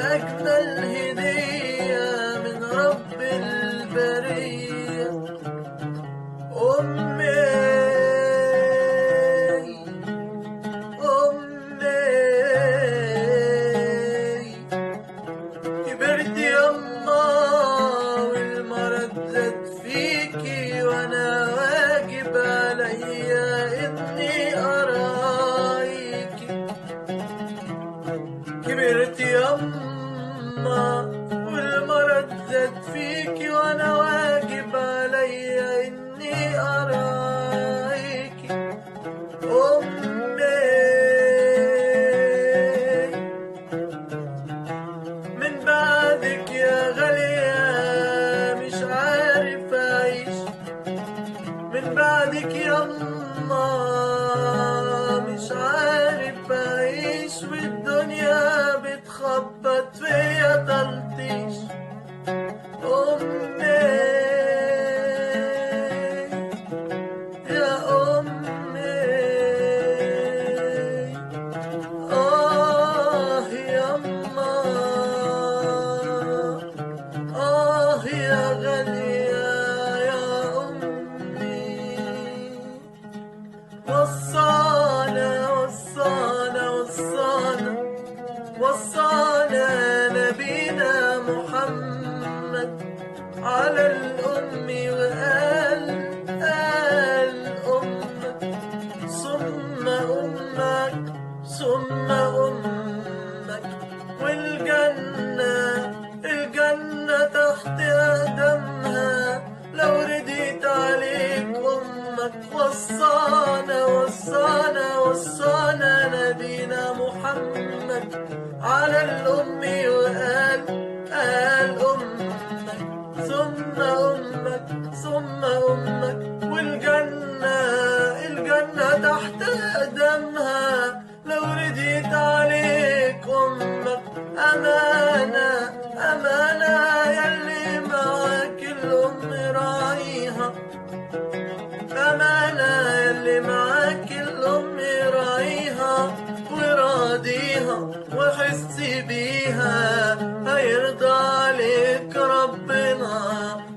يا أجمل هدية من رب البرية. أمي كبرت يما والمرض زاد فيكي، وانا واجب عليا اني ارايكي. كبرت يما والمرض زاد فيكي، وانا واجب عليا اني ارايكي. من بعدك يا غالية مش عارف أعيش، من بعدك يما مش عارف أعيش، والدنيا بتخبط فيا تلطيش. أمي يا أمي يما يا غالية يا أمي. وصانا نبينا محمد على الأم، وقال أمك ثم أمك ثم أمك، والجنة تحت قدمها لو رديت عليك أمك. وصانا نبينا محمد على الأم، وقال أمك ثم أمك ثم أمك، والجنة تحت قدمها لو رديت عليك أمك. أمانة يلي معاك الأم راعيها، أمانة يلي معاك الأم راعيها وراضيها، وحسي بيها هيرضى عليك ربنا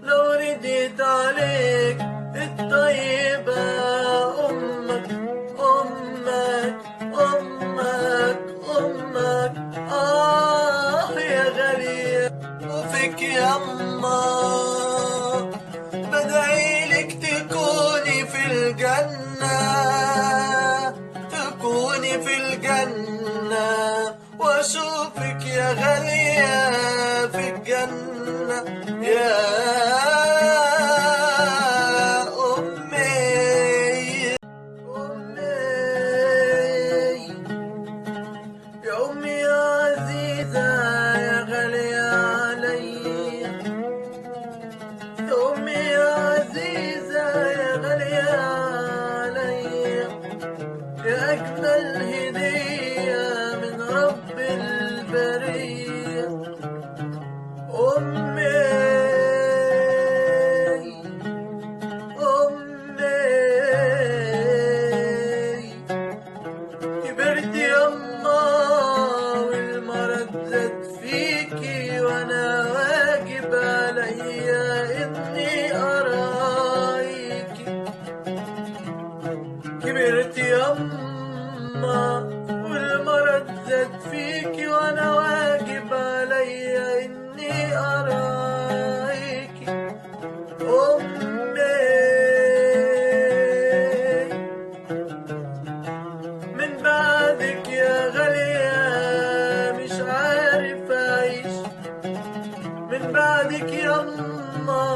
لو رديت عليك الطيبة. أمك يا غالية. وفيك يما بدعيلك تكوني في الجنة، واشوفك يا غالية في الجنة يا يا أمي يا عزيزة يا غالية عليا. يا أمي يا عزيزة يا غالية عليا، يا أجمل هدية من رب البرية. كبرت يما والمرض زاد فيكي، وانا واجب عليا اني ارايكي. كبرت يما والمرض زاد فيكي، وانا واجب عليا اني ارايكي. من بعدك يا غالية مش عارف أعيش، من بعدك يما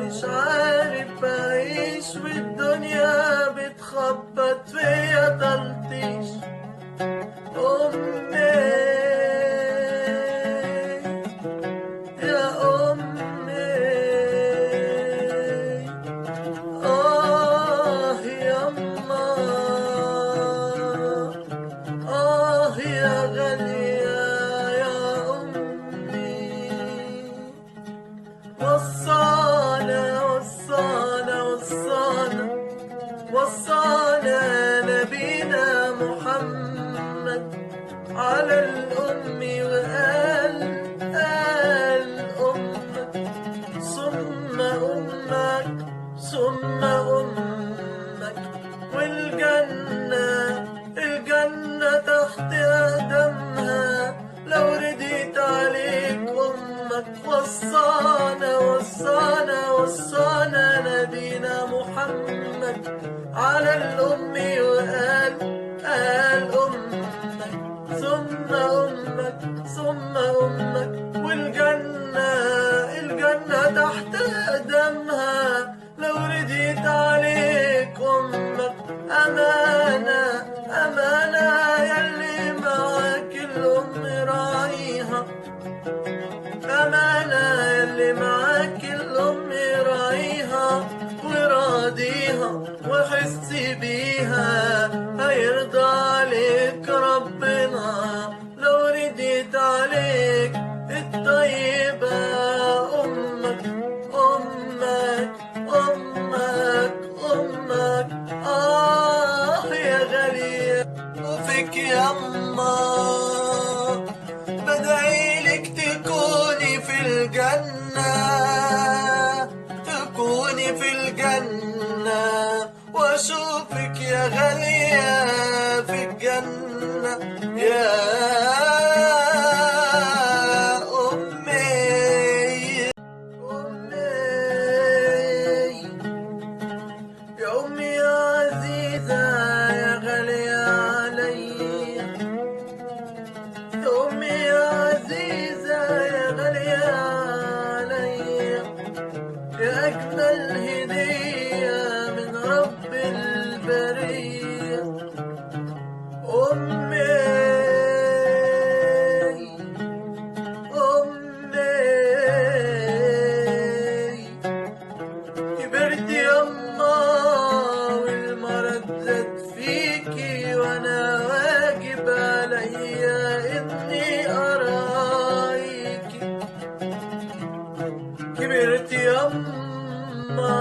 مش عارف أعيش، والدنيا بتخبط فيا تلطيش. أمي يا أمي يما يا غالية يا أمي. وصانا نبينا محمد على الأم، تحت أقدامها لو رديت عليك أمك. وصانا وصانا وصانا نبينا محمد على الأم وقال أمك ثم أمك ثم أمك. والجنة تحت أقدامها لو رديت عليك أمك. أمانة أمانة يلي معاك الأم راعيها. أمانة يلي معاك الأم راعيها وراضيها وحس بيها. هيرضى عليك ربنا لو رديت عليك الطيبة أمك أمك أمك أمك. يا غالية وفيك يما بدعيلك تكوني في الجنة، تكوني في الجنة واشوفك يا غالية في الجنة يا أمي. يا أمي يا عزيزة يا غالية علي. يا أمي يا عزيزة يا غالية علي. يا أجمل هدية من رب البرية. أمي كبرت يما والمرض زاد فيكي وانا واجب عليا اني ارايكي. كبرت يما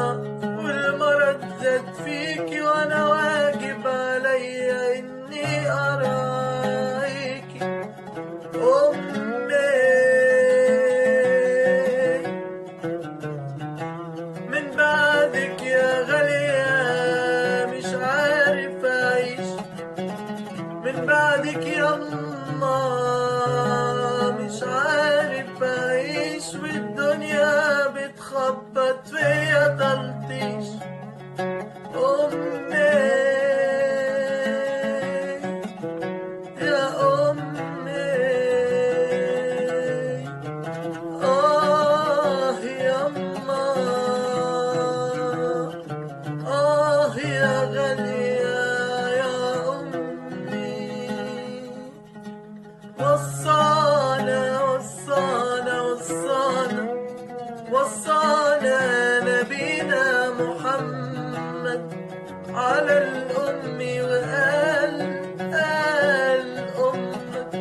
والمرض زاد فيكي وانا واجب عليا اني ارايكي. امي من بعدك يا غالية مش عارف أعيش. من بعدك يما مش عارف أعيش. والدنيا بتخبط فيا تلطيش. أمي يا أمي يما يا غالية يا أمي. وصانا وصانا وصانا وصانا نبينا محمد على الأم وقال أمك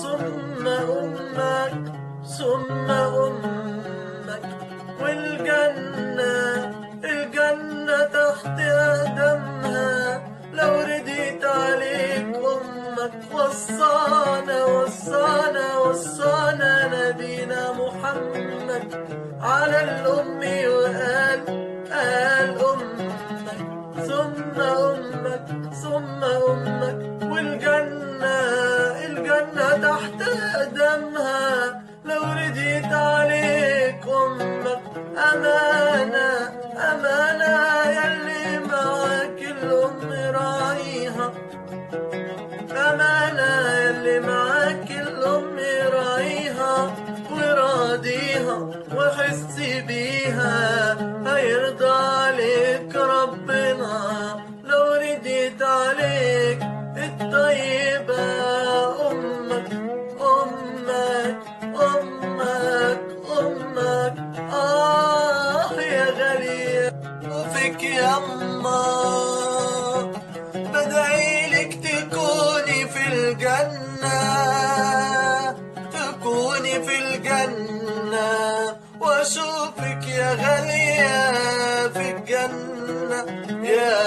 ثم أمك ثم أمك. والجنة تحت أقدامها لو رديت عليك أمك. وصانا وصانا وصانا نبينا محمد على الأم وقال أمك ثم أمك ثم أمك. والجنة تحت أقدامها لو رديت عليك أمك. أمانة أمانة يلي معاك الأم راعيها. أمانة يلي معاك الأم راعيها وراضيها وحس بيها. هيرضى عليك ربنا لو رديت عليك الطيبة أمك أمك أمك أمك. يا غالية وفيك يما بدعيلك تكوني في الجنة، تكوني في الجنة واشوفك يا غالية في الجنة يا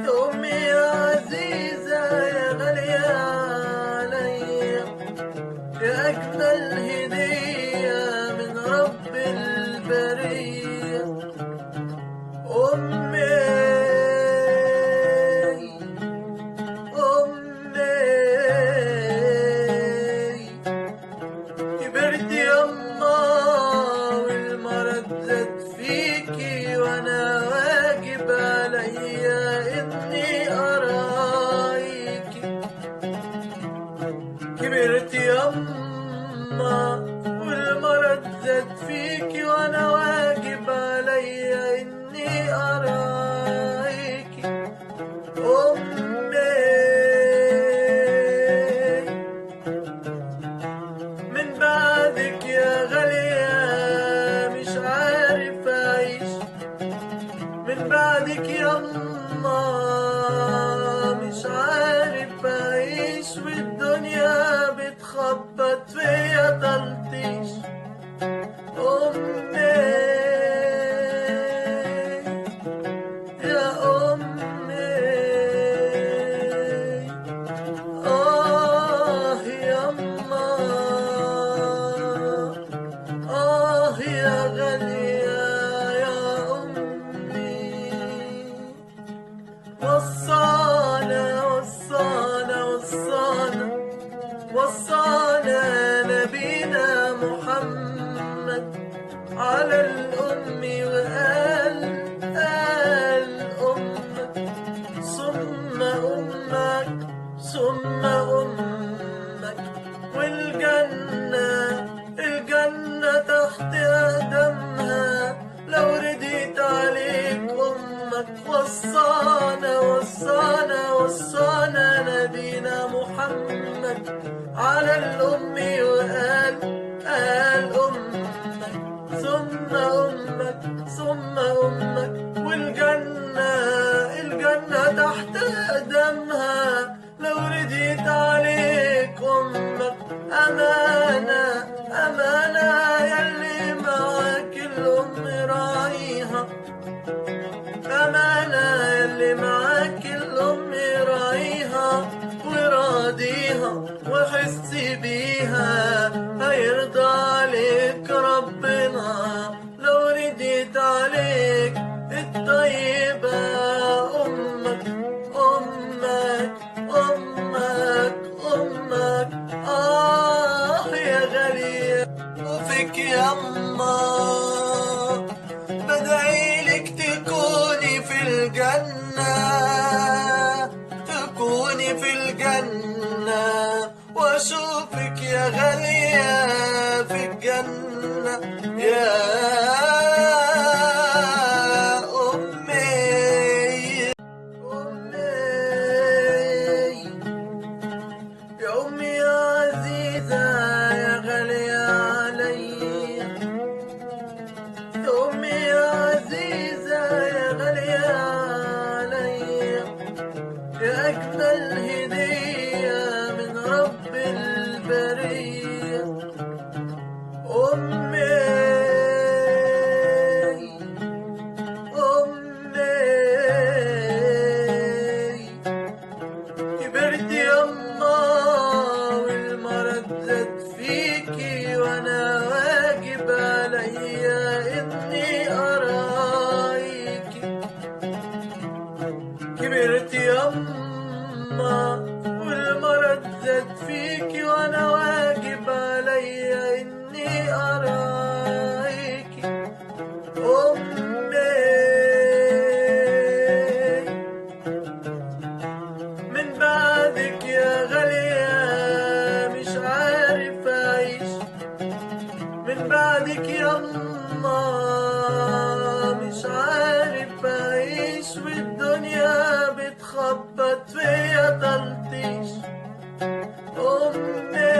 أمي يا عزيزة يا غالية كبرت يما والمرض زاد فيكي، وانا واجب عليا اني ارايكي امي. من بعدك يا غالية مش عارف اعيش، من بعدك يما مش عارف اعيش، والدنيا بتخبط فيا تلطيش امي يا امي. اه يما اه يا غالية يا امي. وصانا وصانا وصانا وصانا نبينا محمد على الأم، وقال قال أمك ثم أمك ثم أمك، والجنة الجنة تحت قدمها لو رديت عليك أمك. وصانا وصانا وصانا نبينا محمد على الأم، وقال قال أمك ثم أمك ثم أمك، والجنة الجنة تحت قدمها لو رديت عليك أمك. أمانة أمانة يلي معاك الأم راعيها، أمانة يلي معاك الأم راعيها وراضيها وحسي بيها، هيرضى عليك ربنا لو رديت عليك الطيبة أمك أمك أمك أمك. آه يا غالية وفيك يما بدعيلك تكوني في الجنة، تكوني في الجنة واشوفك يا غالية في الجنة يا أمي. أمي يا أمي يا عزيزة يا غالية عليا، يا أمي يا عزيزة يا غالية عليا، يا أجمل هدية من رب البرية أمي أمي. كبرت يما والمرض زاد فيكي، وانا واجب عليا اني ارايكي. كبرت يما والمرض زاد فيكي، وانا واجب عليا اني ارايكي امي. من بعدك يا غالية مش عارف اعيش، من بعدك يما مش عارف اعيش، والدنيا بتخبط فيا تلطيش امي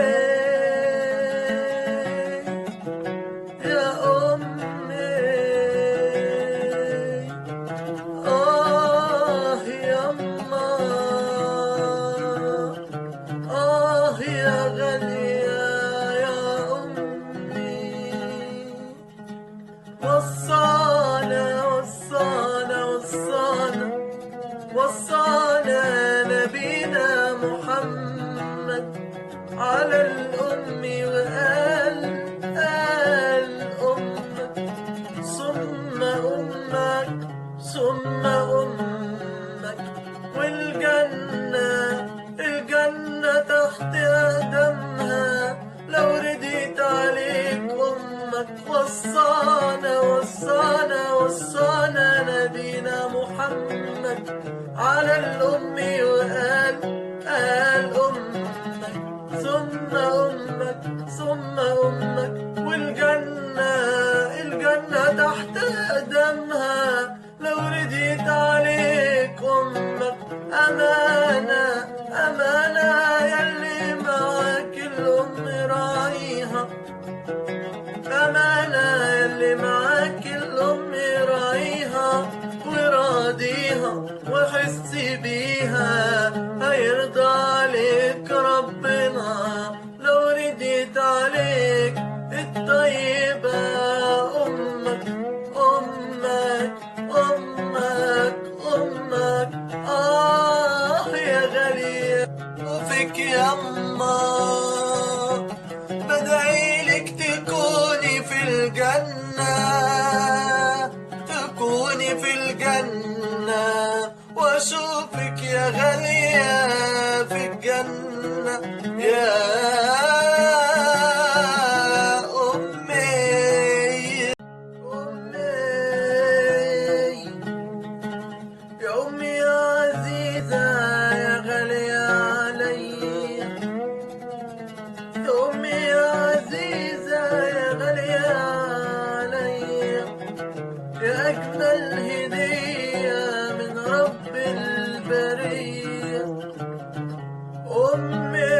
يا امي. اه يما اه يا غالية يا امي. وصانا وصانا وصانا وصانا نبينا محمد على الأم، وقال قال أمك ثم أمك ثم أمك، والجنة الجنة تحت قدمها لو رديت عليك أمك. وصانا وصانا وصانا نبينا محمد على الأم، وقال قال أمك ثم يا أمي يا أمي يا عزيزة يا غالية علي، يا أمي يا عزيزة يا غالية علي، يا أجمل هدية من رب البرية. أمي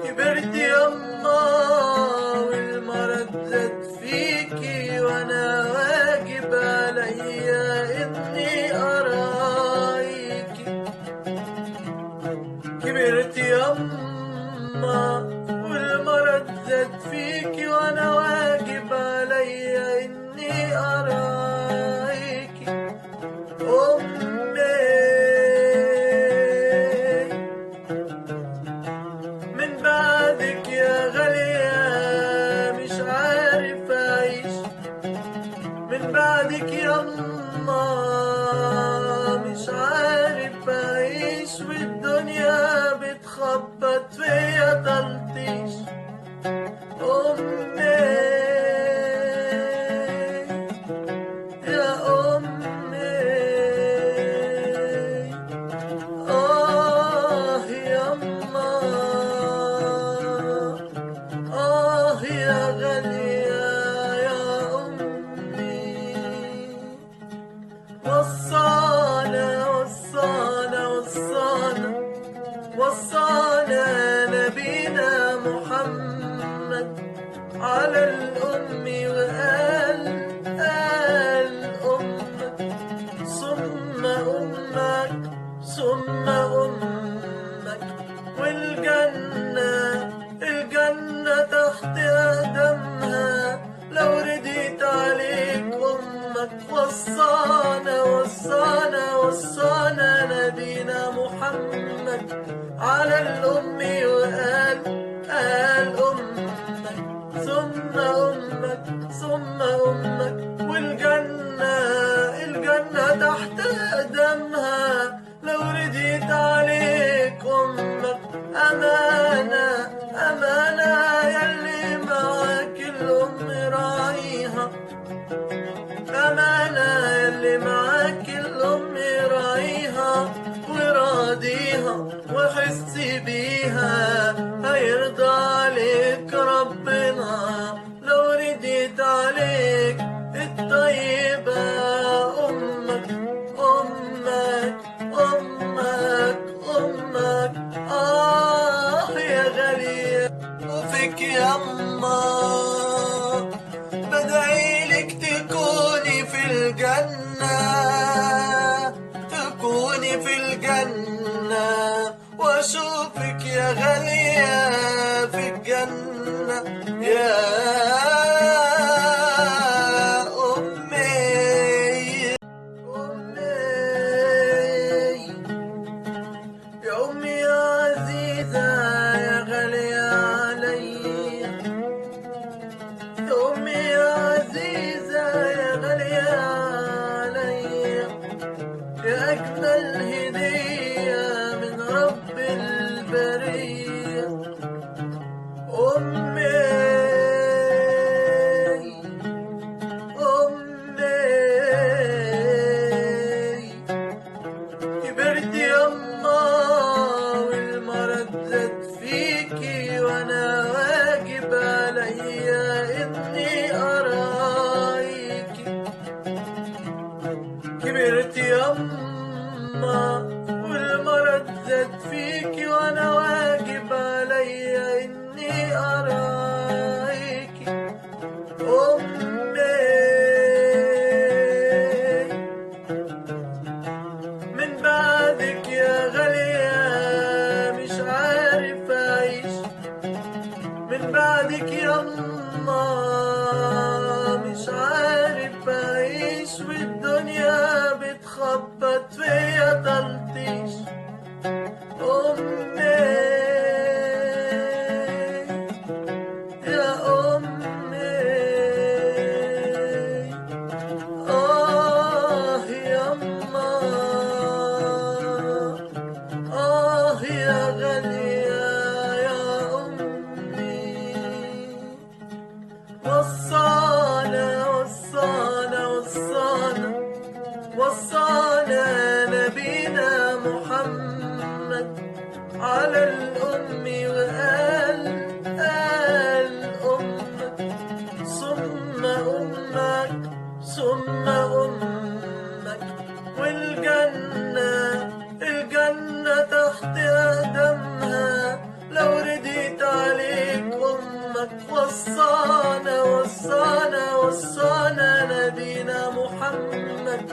كبرت يما والمرض زاد فيكي، وانا واجب عليا اني ارايكي. كبرت يما والمرض زاد فيكي، وانا واجب عليا اني ارايكي. امي من بعدك يا غالية مش عارف أعيش، من بعدك يما مش عارف أعيش، والدنيا بتخبط فيا تلطيش. أمي يا أمي يما يا غالية يا أمي. وصانا وصانا وصانا وصانا نبينا محمد على الأم، وقال قال أمك ثم أمك ثم أمك، والجنة الجنة تحت قدمها لو رديت عليك أمك. وصانا وصانا وصانا نبينا محمد على الأم، وقال قال أمك ثم أمك ثم أمك، والجنة الجنة تحت قدمها لو رديت عليك أمك. أمانة أمانة يلي معاك الأم راعيها، أمانة يلي معاك الأم راعيها وراضيها، وحسي بيها هيرضى عليك ربنا لو رديت عليك الطيبة. أمك أمك أمك أمك يا غالية. وفيك يما بدعيلك تكوني في الجنة، تكوني في الجنة، واشوفك يا غالية في الجنة. يا أمي يا أمي يا عزيزة يا غالية علي، يا أمي يا عزيزة يا غالية علي، يا أجمل هدية من رب البرية. أمي كبرت يما والمرض زاد فيكي، وانا واجب عليا اني ارايكي. كبرت يما والمرض زاد فيكي، وانا واجب عليا اني ارايكي. امي من بعدك يا غالية مش عارف أعيش، من بعدك يما مش عارف أعيش، والدنيا بتخبط فيا تلطيش. أمي يا أمي وصانا نبينا محمد على الأم وقال أمك ثم أمك ثم أمك، والجنة تحت قدمها لو رديت عليك أمك. وصانا نبينا محمد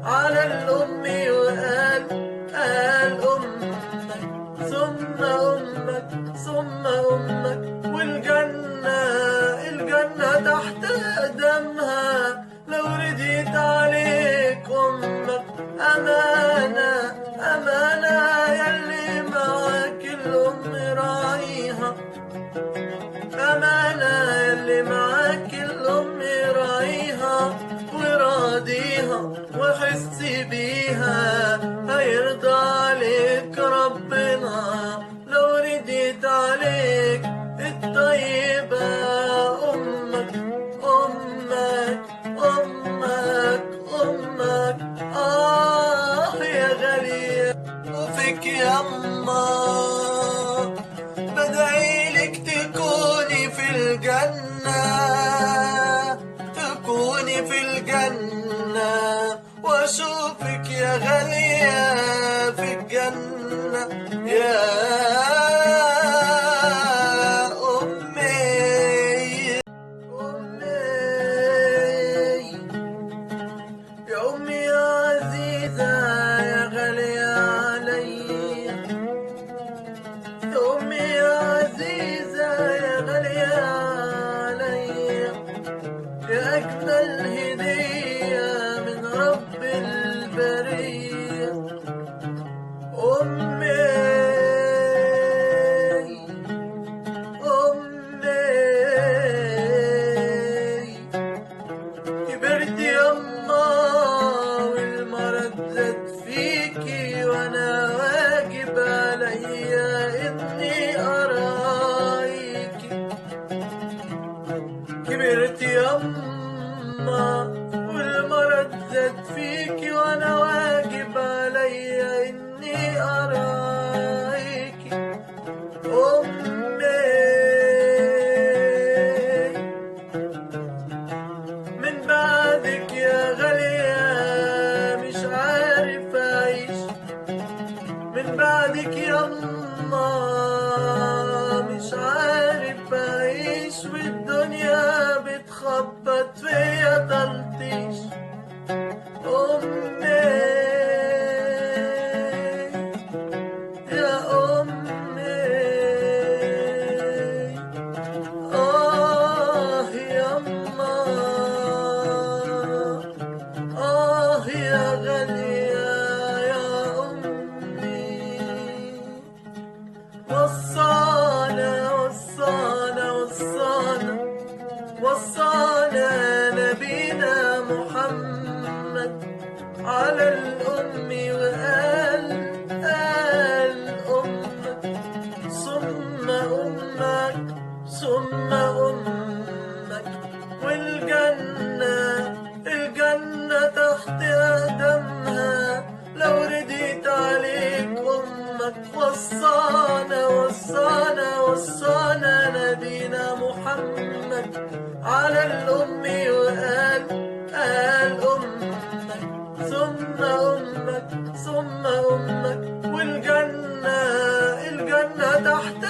على الأم وقال أمك ثم أمك ثم أمك، والجنة تحت قدمها لو رديت عليك أمك. أمانة يلي معاك الأم راعيها، أمانة يلي معاك الأم راعيها وراضيها وحسي بيها، هيرضى عليك ربنا لو رديت عليك الطيبة أمك. يا غالية وفيك يما بدعيلك تكوني في الجنة واشوفك يا غالية في الجنة يا أجمل هدية من رب البرية أمي كبرت يما والمرض زاد فيكي، وأنا واجب عليا إني أرايكي. كبرت يما والمرض زاد فيكي، وانا واجب عليا اني ارايكي امي. من بعدك يا غالية مش عارف اعيش، من بعدك يما مش عارف اعيش، والدنيا بتخبط فيا تلطيش أمي يا أمي. يما يا غالية يا أمي. وصانا نبينا محمد على الأم وقال أمك ثم أمك ثم أمك، والجنة تحت قدمها لو رديت عليك أمك. وصانا نبينا محمد على الأم وقال أمك ثم أمك ثم أمك، والجنة تحت